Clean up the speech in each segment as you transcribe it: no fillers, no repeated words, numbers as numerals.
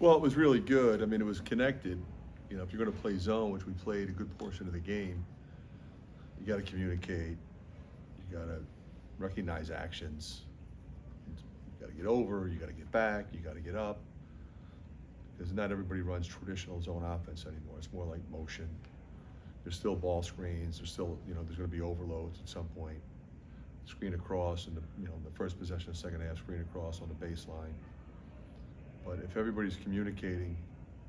Well, it was really good. I mean, it was connected. You know, if you're going to play zone, which we played a good portion of the game, you got to communicate. You got to recognize actions. You got to get over. You got to get back. You got to get up. Because not everybody runs traditional zone offense anymore. It's more like motion. There's still ball screens. There's still, there's going to be overloads at some point. Screen across, and the first possession of the second half, screen across on the baseline. But if everybody's communicating,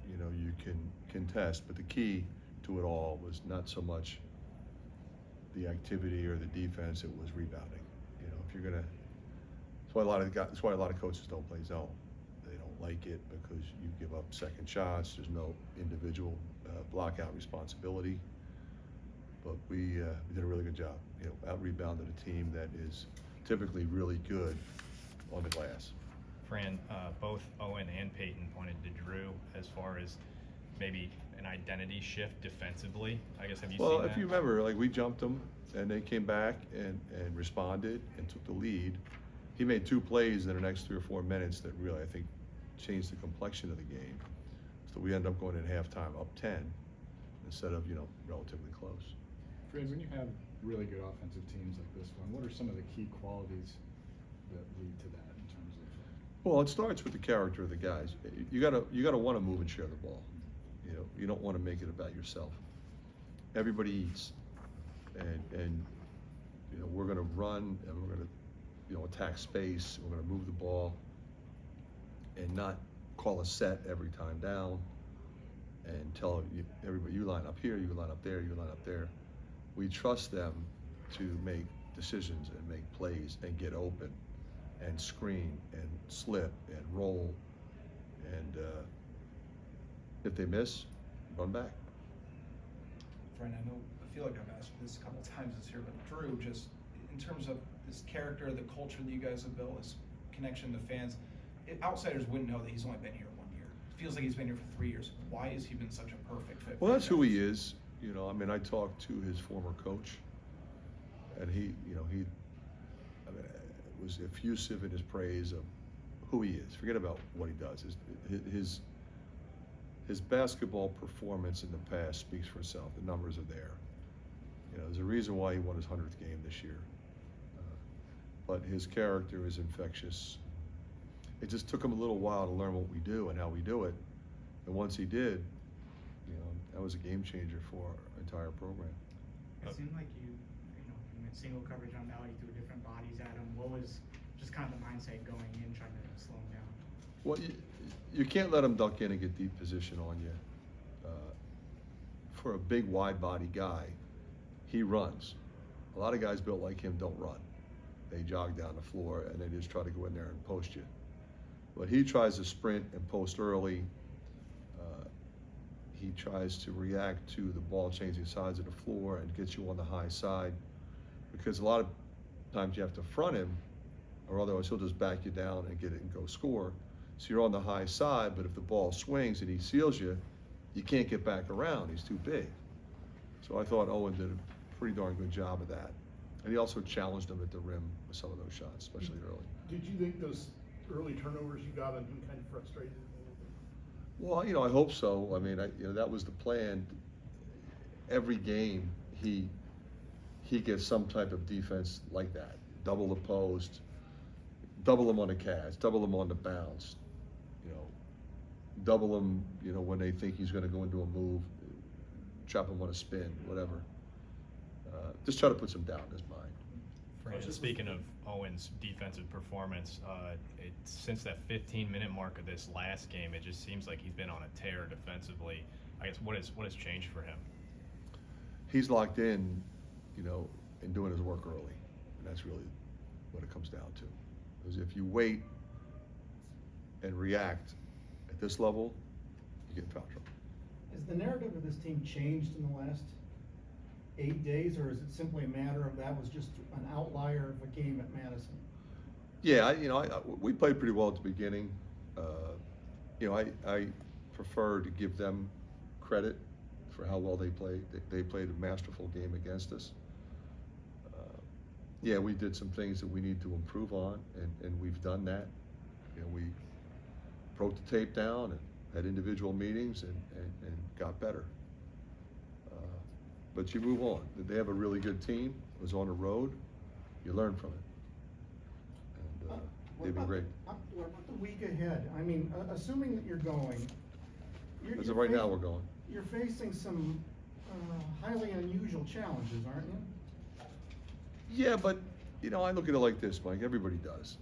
you can contest. But the key to it all was not so much the activity or the defense; it was rebounding. If you're gonna, that's why a lot of coaches don't play zone. They don't like it because you give up second shots. There's no individual block-out responsibility. But we did a really good job. Out rebounded a team that is typically really good on the glass. Fran, both Owen and Peyton pointed to Drew as far as maybe an identity shift defensively. I guess, have you seen that? Well, if you remember, we jumped them, and they came back and responded and took the lead. He made 2 plays in the next 3 or 4 minutes that really, I think, changed the complexion of the game. So we ended up going in halftime up 10 instead of, relatively close. Fran, when you have really good offensive teams like this one, what are some of the key qualities that lead to that in terms of? Well, it starts with the character of the guys. You gotta want to move and share the ball. You don't want to make it about yourself. Everybody eats, and we're going to run, and we're going to attack space. We're going to move the ball, and not call a set every time down, and tell everybody, you line up here, you line up there, you line up there. We trust them to make decisions and make plays and get open and screen and slip and roll, and if they miss, run back. Fran, I feel like I've asked this a couple times this year, but Drew, just in terms of his character, the culture that you guys have built, his connection to fans, outsiders wouldn't know that he's only been here 1 year. It feels like he's been here for 3 years. Why has he been such a perfect fit? Well, that's who he is. I talked to his former coach, and he was effusive in his praise of who he is. Forget about what he does. His basketball performance in the past speaks for itself. The numbers are there. There's a reason why he won his 100th game this year. But his character is infectious. It just took him a little while to learn what we do and how we do it. And once he did, that was a game changer for our entire program. It seemed like you went single coverage on Melly, threw different bodies at him. What was just kind of the mindset going in, trying to slow him down? Well, you can't let him duck in and get deep position on you. For a big, wide-body guy, he runs. A lot of guys built like him don't run. They jog down the floor, and they just try to go in there and post you. But he tries to sprint and post early. He tries to react to the ball changing sides of the floor and gets you on the high side, because a lot of times you have to front him, or otherwise he'll just back you down and get it and go score. So you're on the high side, but if the ball swings and he seals you, you can't get back around. He's too big. So I thought Owen did a pretty darn good job of that. And he also challenged him at the rim with some of those shots, especially early. Did you think those early turnovers you got on him kind of frustrated him a little bit? Well, I hope so. I mean, that was the plan. Every game, he gets some type of defense like that. Double the post, double them on the catch, double them on the bounce. Double them, when they think he's going to go into a move, trap him on a spin, whatever. Just try to put some doubt in his mind. Fran, speaking of Owen's defensive performance, since that 15-minute mark of this last game, it just seems like he's been on a tear defensively. I guess what has changed for him? He's locked in, and doing his work early, and that's really what it comes down to. Because if you wait and react at this level, you get in foul trouble. Has the narrative of this team changed in the last 8 days, or is it simply a matter of that was just an outlier of a game at Madison? Yeah, we played pretty well at the beginning. I prefer to give them credit for how well they played. They played a masterful game against us. Yeah, we did some things that we need to improve on, and we've done that. We broke the tape down and had individual meetings and got better. But you move on. They have a really good team. It was on the road. You learn from it. And they've been great. What about the week ahead? I mean, assuming that you're going. As of right now, we're going. You're facing some highly unusual challenges, aren't you? Yeah, but, you know, I look at it like this, Mike, everybody does.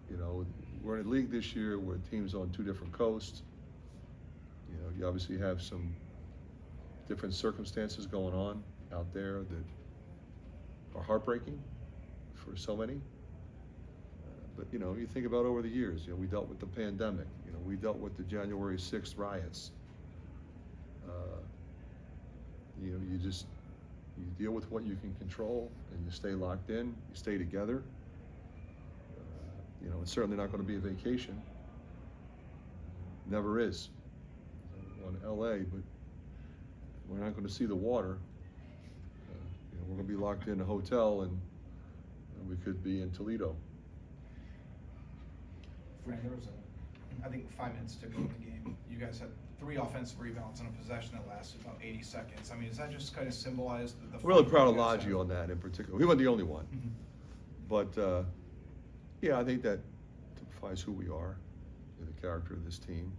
You know, we're in a league this year where teams on 2 different coasts. You know, you obviously have some different circumstances going on out there that are heartbreaking for so many. But, you know, you think about over the years, you know, we dealt with the pandemic, you know, we dealt with the January 6th riots. You know, you deal with what you can control and you stay locked in, you stay together. You know, it's certainly not going to be a vacation. Never is. On LA, but we're not going to see the water. You know, we're going to be locked in a hotel and we could be in Toledo. Fran, there was I think 5 minutes to go in the game. You guys had 3 offensive rebounds on a possession that lasted about 80 seconds. I mean, does that just kind of symbolize the I'm really fight proud that of you guys Logi have? on that in particular. He wasn't the only one. Mhm. But, yeah, I think that typifies who we are and the character of this team.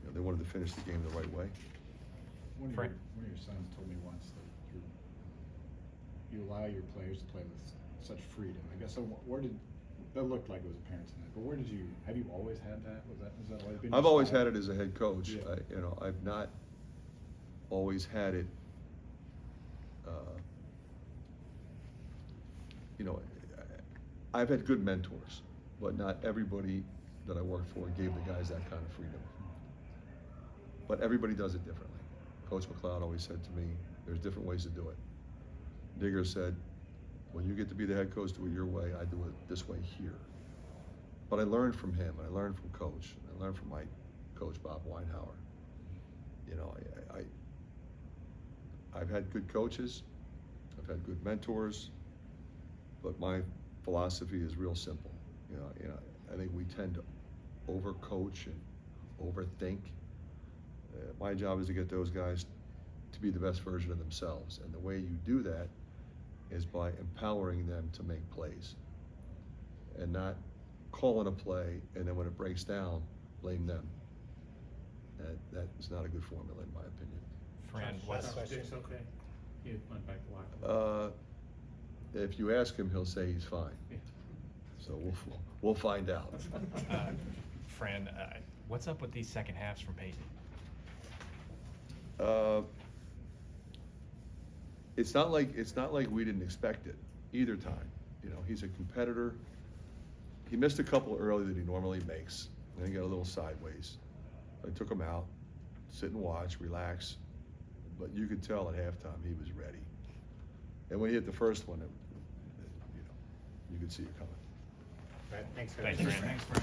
You know, they wanted to finish the game the right way. One of Frank. your sons told me once that you allow your players to play with such freedom. I guess, so where did, that looked like it was apparent tonight, but where did you, have you always had that? Was that always been your I've always style? had it as a head coach. Yeah. You know, I've not always had it, you know, I've had good mentors, but not everybody that I worked for gave the guys that kind of freedom. But everybody does it differently. Coach McLeod always said to me, there's different ways to do it. Digger said, when you get to be the head coach, do it your way. I do it this way here. But I learned from him. I learned from Coach. I learned from my coach, Bob Weinhauer. You know, I've had good coaches. I've had good mentors. But my philosophy is real simple. You know, I think we tend to overcoach and overthink. My job is to get those guys to be the best version of themselves. And the way you do that is by empowering them to make plays and not calling a play and then when it breaks down, blame them. That is not a good formula in my opinion. Fran, what's Dick's okay? He went back to locker room. If you ask him, he'll say he's fine. So we'll find out. Fran, what's up with these second halves from Peyton? It's not like we didn't expect it either time. You know, he's a competitor. He missed a couple early that he normally makes, and he got a little sideways. I took him out, sit and watch, relax, but you could tell at halftime he was ready. And when he hit the first one, you know, you could see it coming. Right, thanks, Thanks, guys. Fran. Thanks, Fran.